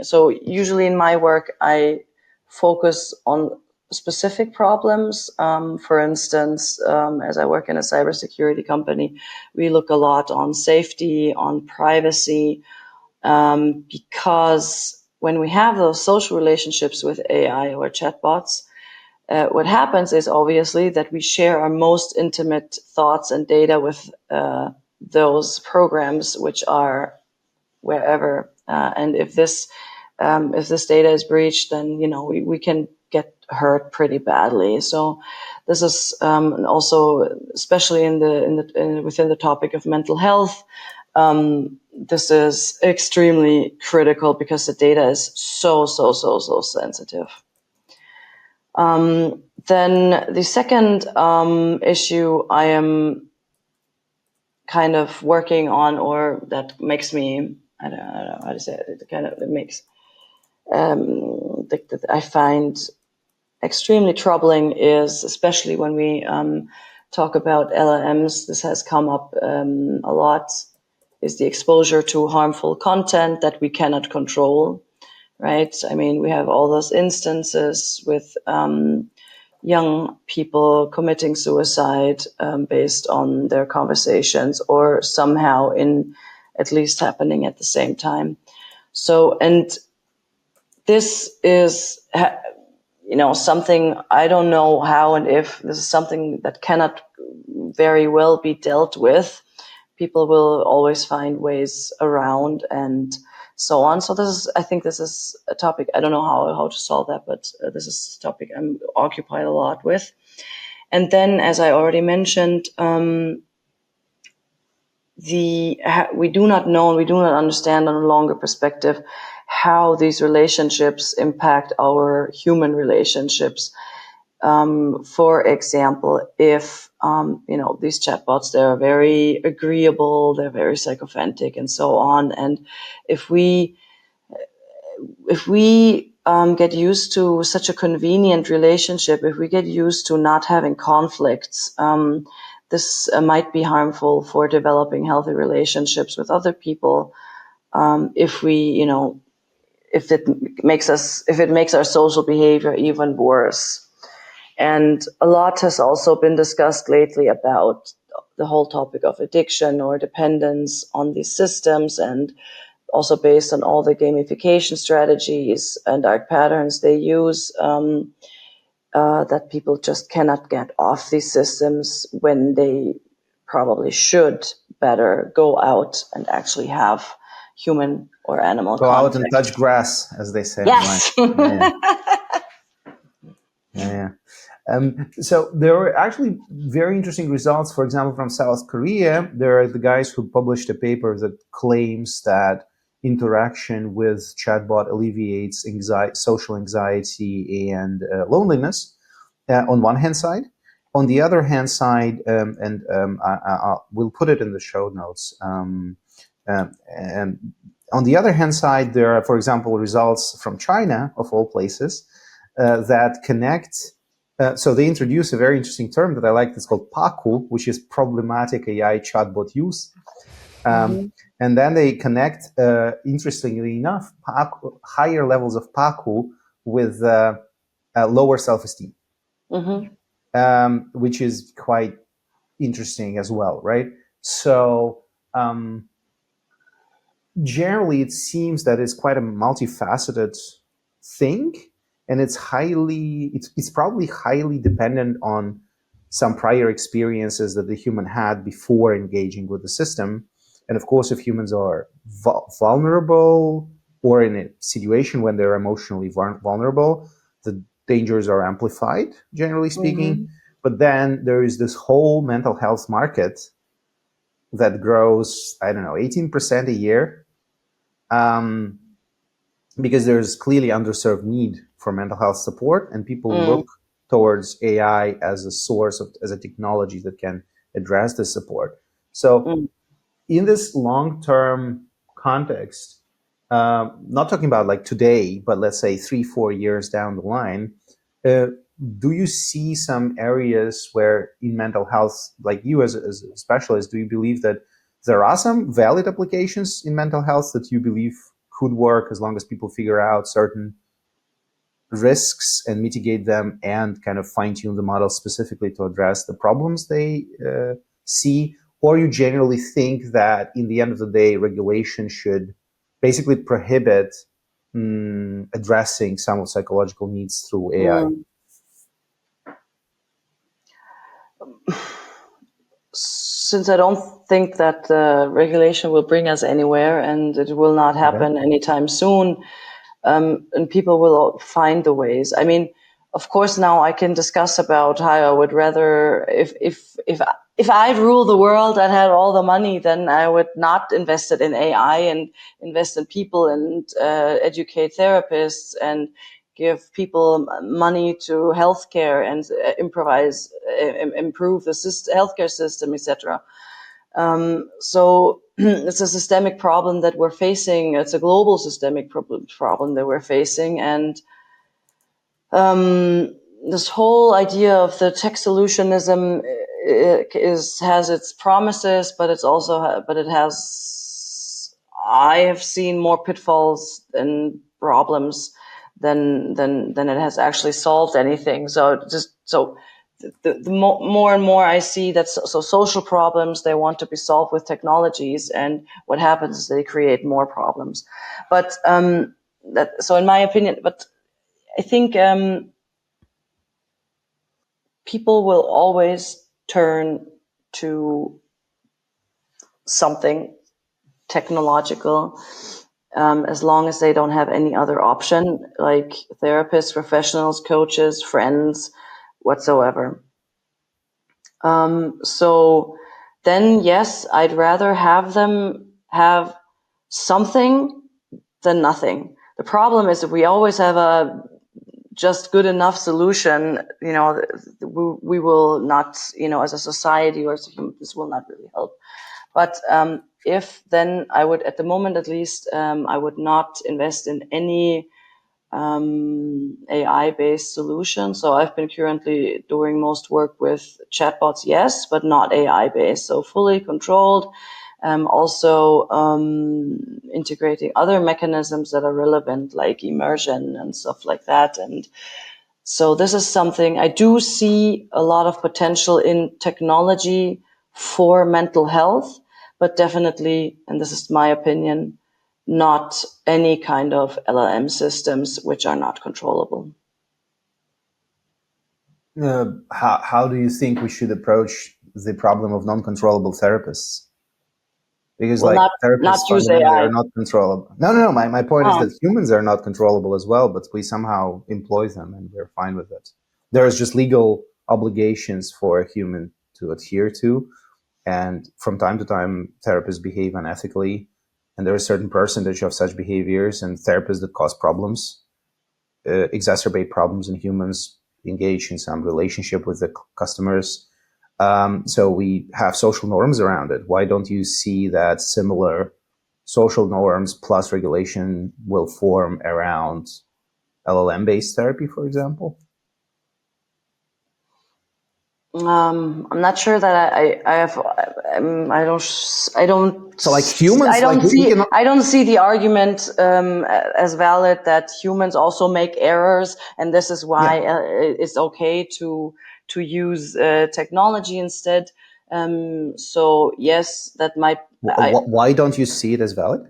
so usually in my work I focus on specific problems. For instance, as I work in a cybersecurity company, we look a lot on safety, on privacy. Because when we have those social relationships with AI or chatbots, what happens is obviously that we share our most intimate thoughts and data with those programs, which are wherever. And if this data is breached, then we can get hurt pretty badly. So this is also, especially within the topic of mental health. This is extremely critical because the data is so sensitive. Then the second issue I am kind of working on, or that makes me, I don't know how to say it, it makes, that I find extremely troubling is, especially when we talk about LLMs, this has come up a lot, is the exposure to harmful content that we cannot control, right? I mean, we have all those instances with young people committing suicide based on their conversations, or somehow at least happening at the same time. So, and this is, something I don't know how and if this is something that cannot very well be dealt with. People will always find ways around and so on. So I think this is a topic, I don't know how to solve that, but this is a topic I'm occupied a lot with. And then, as I already mentioned, we do not know and we do not understand on a longer perspective how these relationships impact our human relationships. For example, if these chatbots, they're very agreeable, they're very sycophantic, and so on, and if we get used to such a convenient relationship, if we get used to not having conflicts, this might be harmful for developing healthy relationships with other people. If it makes our social behavior even worse. And a lot has also been discussed lately about the whole topic of addiction or dependence on these systems, and also based on all the gamification strategies and dark patterns they use, that people just cannot get off these systems when they probably should better go out and actually have human or animal go contact. out and touch grass, as they say. Yes. Right? Yeah. So there were actually very interesting results. For example, from South Korea, there are the guys who published a paper that claims that interaction with chatbot alleviates social anxiety and loneliness on one hand side. On the other hand side, we'll put it in the show notes. And on the other hand side, there are, for example, results from China, of all places, that connect. So they introduce a very interesting term that I like. It's called PAKU, which is problematic AI chatbot use. And then they connect, interestingly enough, higher levels of PAKU with lower self-esteem. which is quite interesting as well, right? So generally, it seems that it's quite a multifaceted thing, and it's probably highly dependent on some prior experiences that the human had before engaging with the system. And of course, if humans are vulnerable or in a situation when they're emotionally vulnerable, the dangers are amplified, generally speaking. Mm-hmm. But then there is this whole mental health market that grows, 18% a year, because there's clearly underserved need for mental health support, and people look towards AI as a source as a technology that can address this support. So in this long-term context, not talking about like today, but let's say 3-4 years down the line, do you see some areas where in mental health, like you as a specialist, do you believe that there are some valid applications in mental health that you believe could work as long as people figure out certain risks and mitigate them and kind of fine-tune the model specifically to address the problems they see? Or you generally think that in the end of the day, regulation should basically prohibit addressing some of psychological needs through AI? Since I don't think that regulation will bring us anywhere, and it will not happen anytime soon, and people will find the ways. I mean, of course, now I can discuss about how I would rather, if I'd rule the world and had all the money, then I would not invest it in AI and invest in people and educate therapists and give people money to healthcare and improve the healthcare system, etc. So it's a systemic problem that we're facing. It's a global systemic problem that we're facing, and this whole idea of the tech solutionism has its promises, but I have seen more pitfalls and problems than it has actually solved anything. So the more and more I see that social problems, they want to be solved with technologies, and what happens is they create more problems. But so in my opinion, but I think people will always turn to something technological, as long as they don't have any other option, like therapists, professionals, coaches, friends, whatsoever. So then, yes, I'd rather have them have something than nothing. The problem is that we always have a just good enough solution, we will not, as a society or as a human, this will not really help. But if then I would, at the moment at least, I would not invest in any AI-based solution. So I've been currently doing most work with chatbots, yes, but not AI-based. So fully controlled. Also integrating other mechanisms that are relevant, like immersion and stuff like that. And so this is something I do see a lot of potential in technology for mental health, but definitely, and this is my opinion, not any kind of LLM systems which are not controllable. How do you think we should approach the problem of non-controllable therapists? Because therapists not use AI. Are not controllable. No. My point is that humans are not controllable as well, but we somehow employ them and we're fine with it. There's just legal obligations for a human to adhere to. And from time to time, therapists behave unethically. And there is a certain percentage of such behaviors and therapists that cause problems, exacerbate problems in humans, engage in some relationship with the customers. So we have social norms around it. Why don't you see that similar social norms plus regulation will form around LLM-based therapy, for example? I'm not sure that I don't. So like humans, I don't see the argument as valid that humans also make errors, and this is why it's okay to to use technology instead. So yes, that might. Why don't you see it as valid?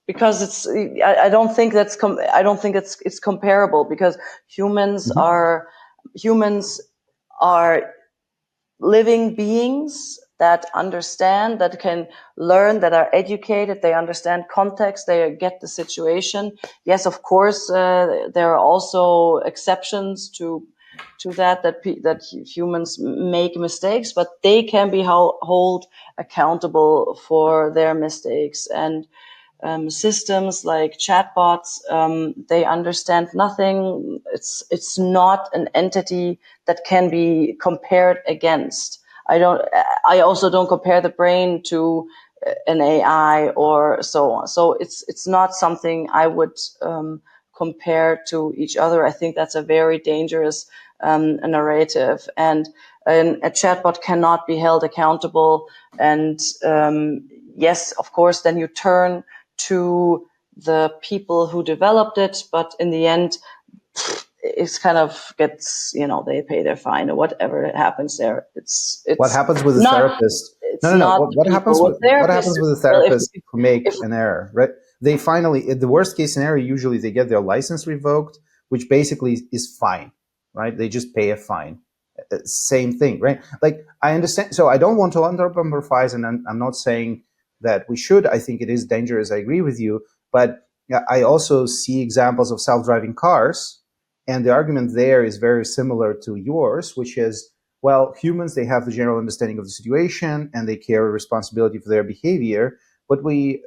Because it's. I don't think that's. I don't think it's comparable, because humans are living beings that understand, that can learn, that are educated, they understand context, they get the situation. Yes, of course, there are also exceptions to that humans make mistakes, but they can be held accountable for their mistakes. And systems like chatbots, they understand nothing. It's not an entity that can be compared against. I also don't compare the brain to an AI or so on. So it's not something I would compare to each other. I think that's a very dangerous narrative, and a chatbot cannot be held accountable. And yes, of course, then you turn to the people who developed it, but in the end, it's kind of gets, they pay their fine or whatever happens there. It's what happens with the therapist? What happens with the therapist who make an error, right? They finally, in the worst case scenario, usually they get their license revoked, which basically is fine, right? They just pay a fine. Same thing, right? Like, I understand. So I don't want to anthropomorphize, and I'm not saying that we should. I think it is dangerous. I agree with you. But I also see examples of self-driving cars. And the argument there is very similar to yours, which is, well, humans, they have the general understanding of the situation and they carry responsibility for their behavior. But we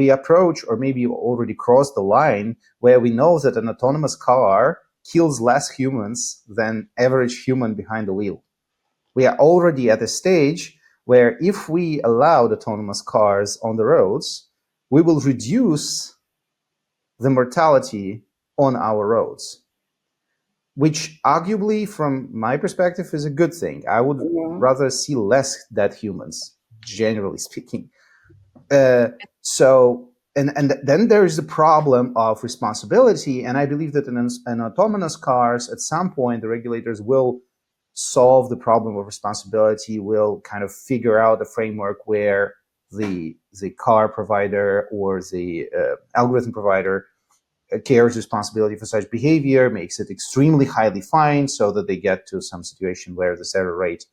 approach, or maybe already crossed the line, where we know that an autonomous car kills less humans than average human behind the wheel. We are already at a stage where if we allowed autonomous cars on the roads, we will reduce the mortality on our roads, which arguably, from my perspective, is a good thing. I would rather see less dead humans, generally speaking. And then there is the problem of responsibility. And I believe that in autonomous cars, at some point, the regulators will solve the problem of responsibility, will kind of figure out a framework where the car provider or the algorithm provider carries responsibility for such behavior, makes it extremely highly fined, so that they get to some situation where the error rate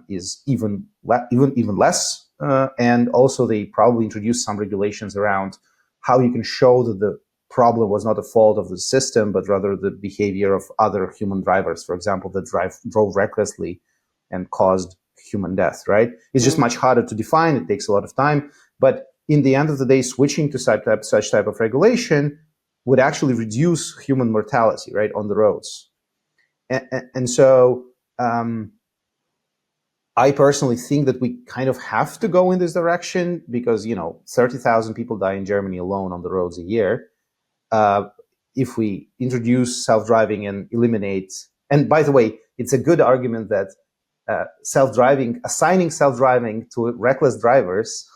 is even less. And also, they probably introduce some regulations around how you can show that the problem was not a fault of the system, but rather the behavior of other human drivers, for example, that drove recklessly and caused human death, right? It's just much harder to define. It takes a lot of time. But in the end of the day, switching to such type of regulation would actually reduce human mortality, right, on the roads. And so I personally think that we kind of have to go in this direction, because, 30,000 people die in Germany alone on the roads a year. If we introduce self-driving and eliminate, and by the way, it's a good argument that assigning self-driving to reckless drivers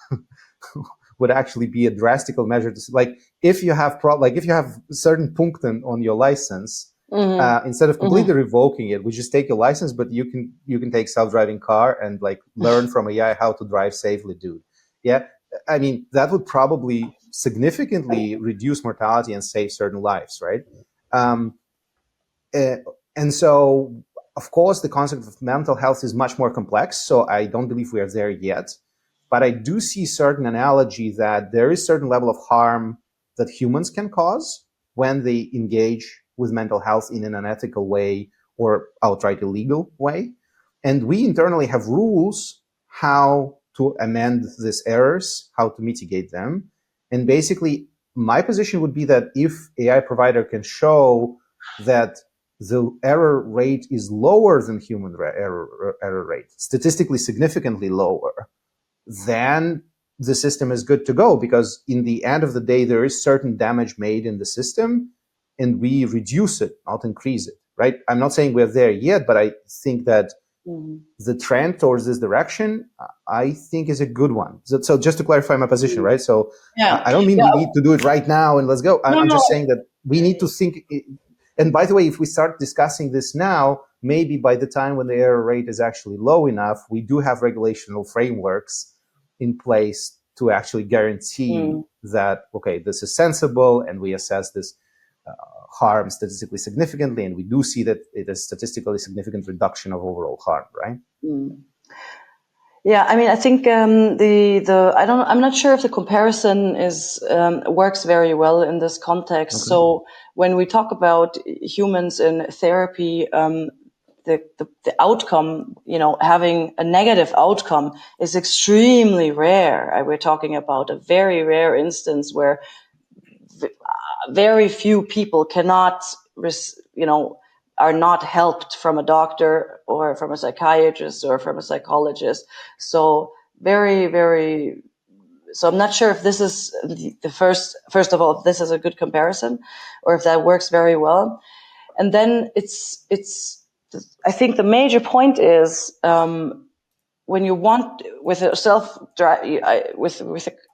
would actually be a drastic measure. Like, if you have certain Punkten on your license, instead of completely revoking it, we just take your license, but you can take self-driving car and learn from AI how to drive safely, dude. Yeah, I mean, that would probably significantly reduce mortality and save certain lives, right? And so, of course, the concept of mental health is much more complex. So I don't believe we are there yet. But I do see certain analogy that there is certain level of harm that humans can cause when they engage with mental health in an unethical way or outright illegal way. And we internally have rules how to amend these errors, how to mitigate them. And basically, my position would be that if AI provider can show that the error rate is lower than human error rate, statistically significantly lower, then the system is good to go, because in the end of the day, there is certain damage made in the system, and we reduce it, not increase it, right? I'm not saying we're there yet, but I think that the trend towards this direction, I think, is a good one. So just to clarify my position, right? So I don't mean we need to do it right now and let's go. I'm just saying that we need to think, And by the way, if we start discussing this now, maybe by the time when the error rate is actually low enough, we do have regulational frameworks in place to actually guarantee that, okay, this is sensible, and we assess this harm statistically significantly, and we do see that it is statistically significant reduction of overall harm, right? Yeah, I mean, I think I'm not sure if the comparison works very well in this context. Okay. So when we talk about humans in therapy, the outcome, having a negative outcome is extremely rare. We're talking about a very rare instance where very few people are not helped from a doctor or from a psychiatrist or from a psychologist. So very, very, so I'm not sure if this is the first of all, if this is a good comparison or if that works very well. And then I think the major point is, when you want with a I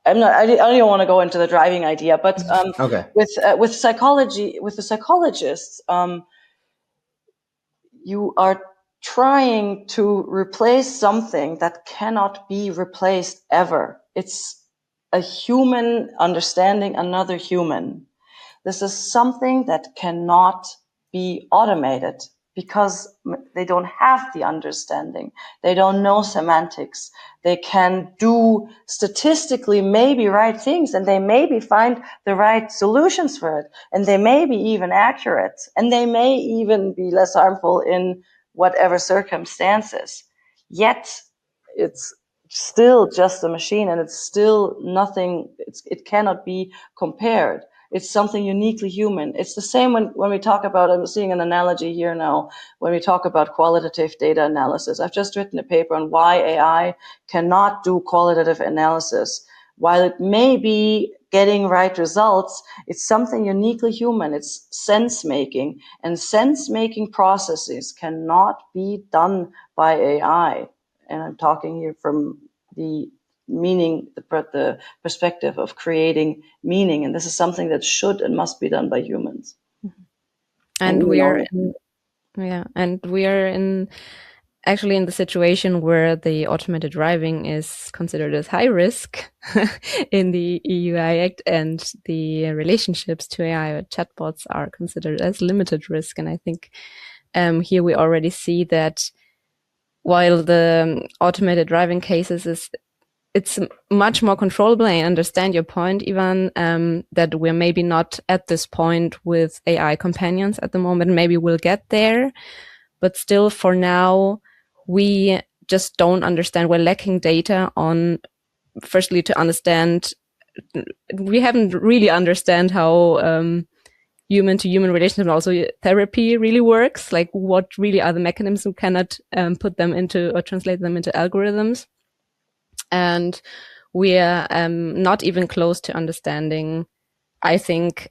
don't want to go into the driving idea, but with psychology, with the psychologists, you are trying to replace something that cannot be replaced ever. It's a human understanding another human. This is something that cannot be automated because they don't have the understanding. They don't know semantics. They can do statistically maybe right things, and they maybe find the right solutions for it. And they may be even accurate, and they may even be less harmful in whatever circumstances. Yet it's still just a machine, and it's still nothing. It cannot be compared. It's something uniquely human. It's the same when we talk about, I'm seeing an analogy here now, when we talk about qualitative data analysis. I've just written a paper on why AI cannot do qualitative analysis. While it may be getting right results, it's something uniquely human. It's sense-making, and sense-making processes cannot be done by AI. And I'm talking here from the meaning, the perspective of creating meaning. And this is something that should and must be done by humans. And we are actually in the situation where the automated driving is considered as high risk in the EU AI Act, and the relationships to AI or chatbots are considered as limited risk. And I think here we already see that while the automated driving cases it's much more controllable. I understand your point, Ivan, that we're maybe not at this point with AI companions at the moment. Maybe we'll get there, but still for now, we just don't understand. We're lacking data on, firstly, to understand. We haven't really understand how human-to-human relationships and also therapy really works. Like, what really are the mechanisms? We cannot put them into or translate them into algorithms. And we're not even close to understanding, I think,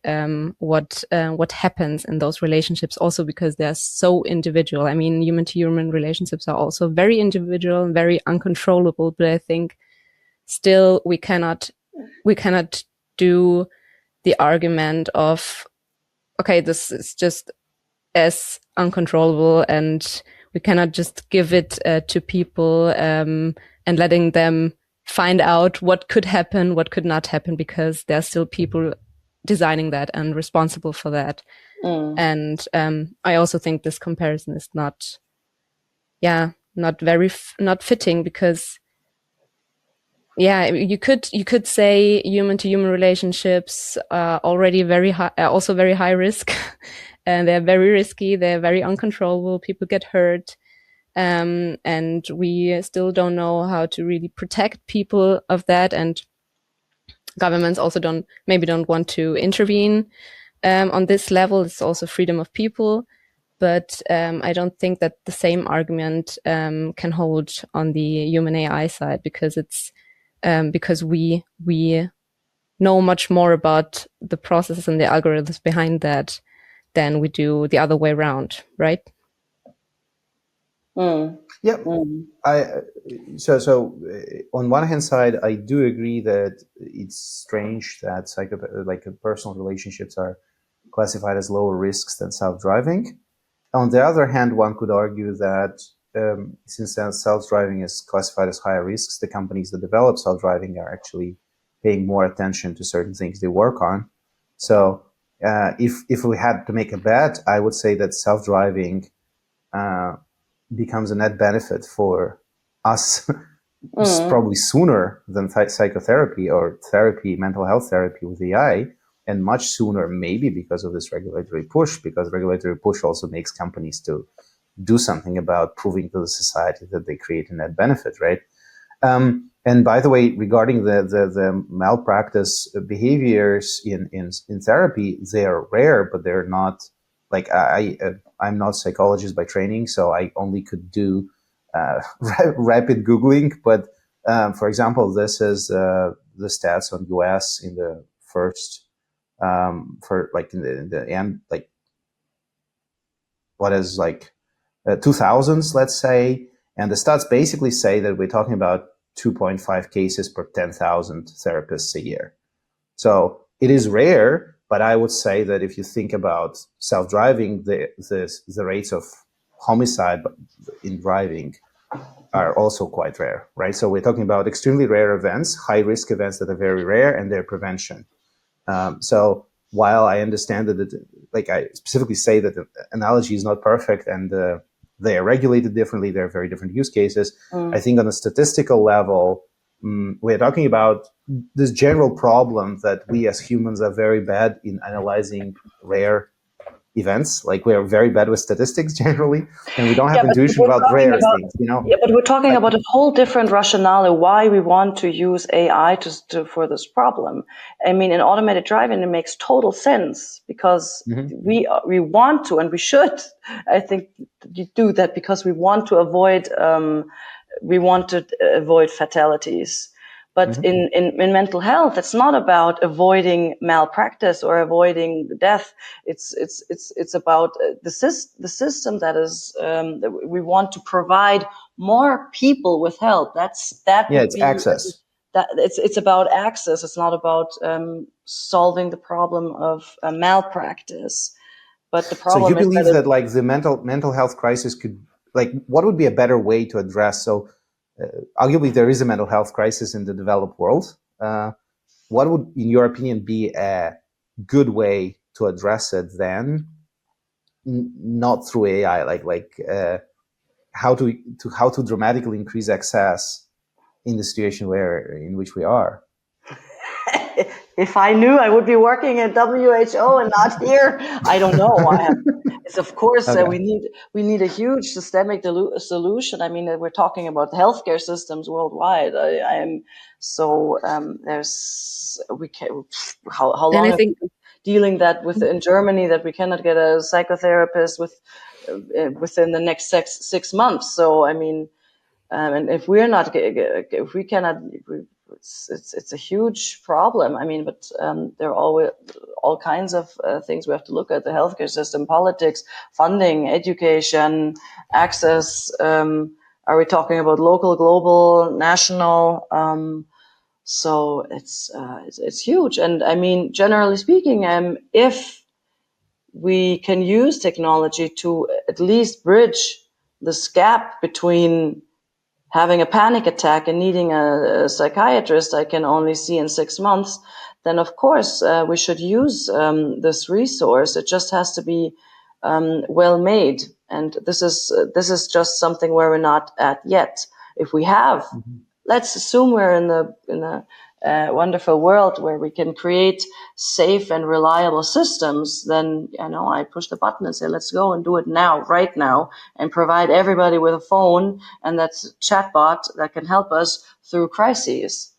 what happens in those relationships, also because they're so individual. I mean, human-to-human relationships are also very individual and very uncontrollable. But I think still we cannot do the argument of, okay, this is just as uncontrollable, and we cannot just give it to people and letting them find out what could happen, what could not happen, because there are still people designing that and responsible for that. And I also think this comparison is not fitting, because you could say human-to-human relationships are already also very high risk, and they're very risky, they're very uncontrollable, people get hurt. And we still don't know how to really protect people of that, and governments also don't want to intervene on this level. It's also freedom of people, but I don't think that the same argument can hold on the human AI side, because it's because we know much more about the processes and the algorithms behind that than we do the other way around, right? Yeah, so on one hand side, I do agree that it's strange that personal relationships are classified as lower risks than self-driving. On the other hand, one could argue that since self-driving is classified as higher risks, the companies that develop self-driving are actually paying more attention to certain things they work on. So if we had to make a bet, I would say that self-driving becomes a net benefit for us probably sooner than psychotherapy or therapy, mental health therapy with AI, and much sooner maybe because of this regulatory push, because regulatory push also makes companies to do something about proving to the society that they create a net benefit, right? And by the way, regarding the malpractice behaviors in therapy, they are rare, but they're not like I'm not a psychologist by training, so I only could do rapid Googling. But for example, this is the stats on US in the first for like in the end, like what is like 2000s, let's say, and the stats basically say that we're talking about 2.5 cases per 10,000 therapists a year. So it is rare, but I would say that if you think about self-driving, the rates of homicide in driving are also quite rare, right? So we're talking about extremely rare events, high-risk events that are very rare, and their prevention. So while I understand that, like I specifically say that the analogy is not perfect and they are regulated differently, there are very different use cases. I think on a statistical level, we're talking about this general problem that we as humans are very bad in analyzing rare events. Like we are very bad with statistics generally, and we don't have intuition about rare things, you know? Yeah, but we're talking about a whole different rationale why we want to use AI for this problem. I mean, in automated driving, it makes total sense because we want to, and we should, I think, do that because we want to avoid fatalities. But in mental health, it's not about avoiding malpractice or avoiding death. It's about the system that is that we want to provide more people with help. It's access. It's about access. It's not about solving the problem of malpractice. But the problem. So you believe that like the mental health crisis could, like, what would be a better way to address? So arguably there is a mental health crisis in the developed world. What would, in your opinion, be a good way to address it then? Not through AI, how to dramatically increase access in the situation in which we are. If I knew, I would be working at WHO and not here. I don't know. It's of course okay. We need a huge systemic solution. I mean, we're talking about healthcare systems worldwide. I am so how long have we been dealing that with in Germany that we cannot get a psychotherapist within the next 6 months. So I mean, and if we cannot. It's a huge problem. I mean, but there are always all kinds of things we have to look at: the healthcare system, politics, funding, education, access. Are we talking about local, global, national? So it's huge. And I mean, generally speaking, if we can use technology to at least bridge this gap between having a panic attack and needing a psychiatrist I can only see in 6 months, then of course we should use this resource. It just has to be well made, and this is just something where we're not at yet. If we have, let's assume we're in the wonderful world where we can create safe and reliable systems, then I push the button and say, let's go and do it now, right now, and provide everybody with a phone and that's a chatbot that can help us through crises.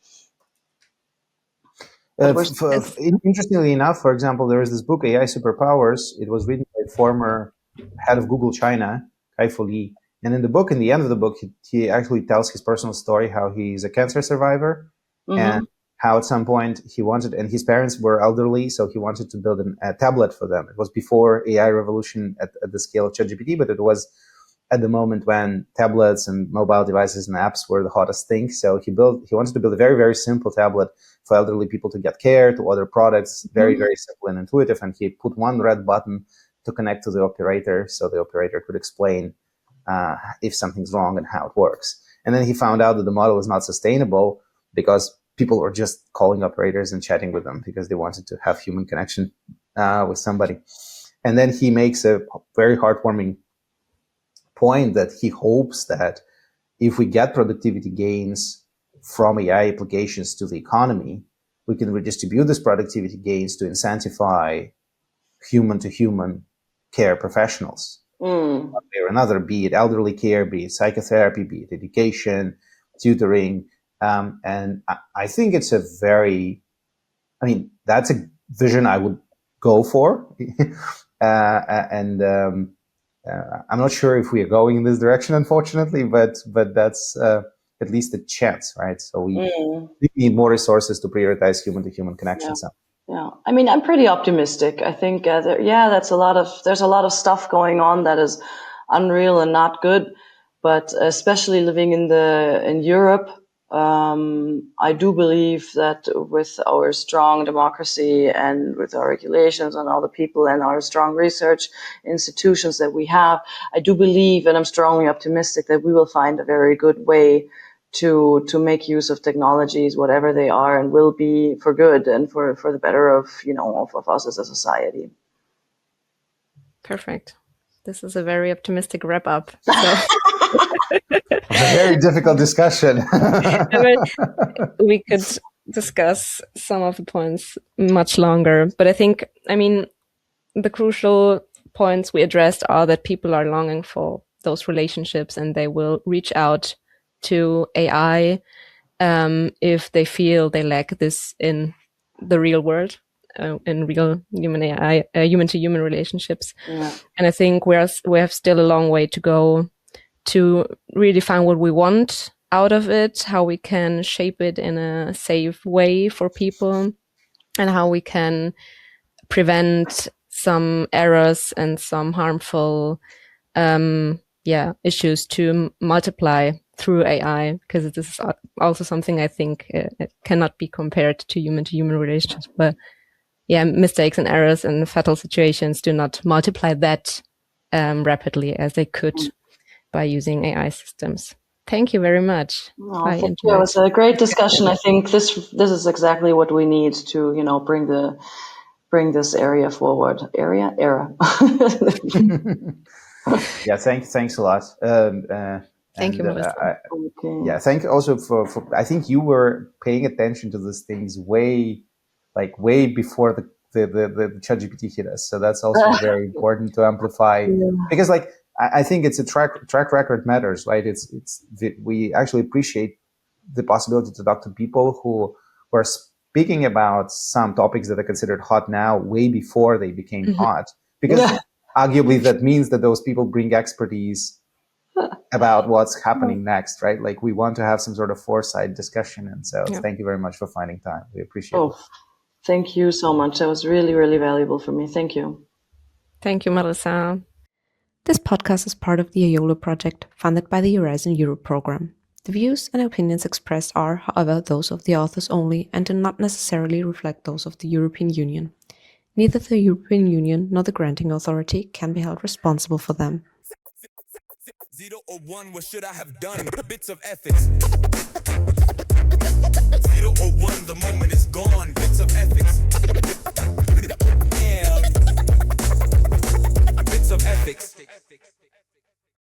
Interestingly enough, for example, there is this book, AI Superpowers. It was written by former head of Google China, Kai-Fu Lee. And in the end of the book, he actually tells his personal story, how he's a cancer survivor, and how at some point he wanted, and his parents were elderly, so he wanted to build a tablet for them. It was before AI revolution at the scale of ChatGPT, but it was at the moment when tablets and mobile devices and apps were the hottest thing. So he wanted to build a very, very simple tablet for elderly people to get care, to order products, very, very simple and intuitive. And he put one red button to connect to the operator, so the operator could explain if something's wrong and how it works. And then he found out that the model is not sustainable because people were just calling operators and chatting with them because they wanted to have human connection with somebody. And then he makes a very heartwarming point that he hopes that if we get productivity gains from AI applications to the economy, we can redistribute this productivity gains to incentivize human-to-human care professionals. One way or another, be it elderly care, be it psychotherapy, be it education, tutoring. And I think it's that's a vision I would go for. I'm not sure if we are going in this direction, unfortunately, but that's at least a chance, right? So we need more resources to prioritize human-to-human connections. Yeah, I mean, I'm pretty optimistic. I think, there's a lot of stuff going on that is unreal and not good. But especially living in Europe, I do believe that with our strong democracy and with our regulations and all the people and our strong research institutions that we have, I do believe, and I'm strongly optimistic, that we will find a very good way to make use of technologies, whatever they are, and will be for good and for the better of us as a society. Perfect. This is a very optimistic wrap up. So. A very difficult discussion. We could discuss some of the points much longer, but I think, the crucial points we addressed are that people are longing for those relationships and they will reach out to AI if they feel they lack this in the real world, in real human AI, human-to-human relationships. Yeah. And I think we have still a long way to go to redefine what we want out of it, how we can shape it in a safe way for people, and how we can prevent some errors and some harmful issues to multiply through AI, because this is also something I think it cannot be compared to human relationships. But mistakes and errors and fatal situations do not multiply that rapidly as they could by using AI systems. Thank you very much. Thank you. It was a great discussion. I think this is exactly what we need to, bring this area forward. Era. Yeah, thanks a lot. Thank you, Marisa. Thank you also for. I think you were paying attention to these things way before the ChatGPT hit us. So that's also very important to amplify, because I think it's a track record matters, right? We actually appreciate the possibility to talk to people who are speaking about some topics that are considered hot now way before they became hot, because arguably that means that those people bring expertise about what's happening next, right? We want to have some sort of foresight discussion. And so thank you very much for finding time. We appreciate it. Thank you so much. That was really, really valuable for me. Thank you. Thank you, Marisa. This podcast is part of the EOLO project, funded by the Horizon Europe program. The views and opinions expressed are, however, those of the authors only and do not necessarily reflect those of the European Union. Neither the European Union nor the granting authority can be held responsible for them. 0 or 1, what should I have done? Bits of ethics.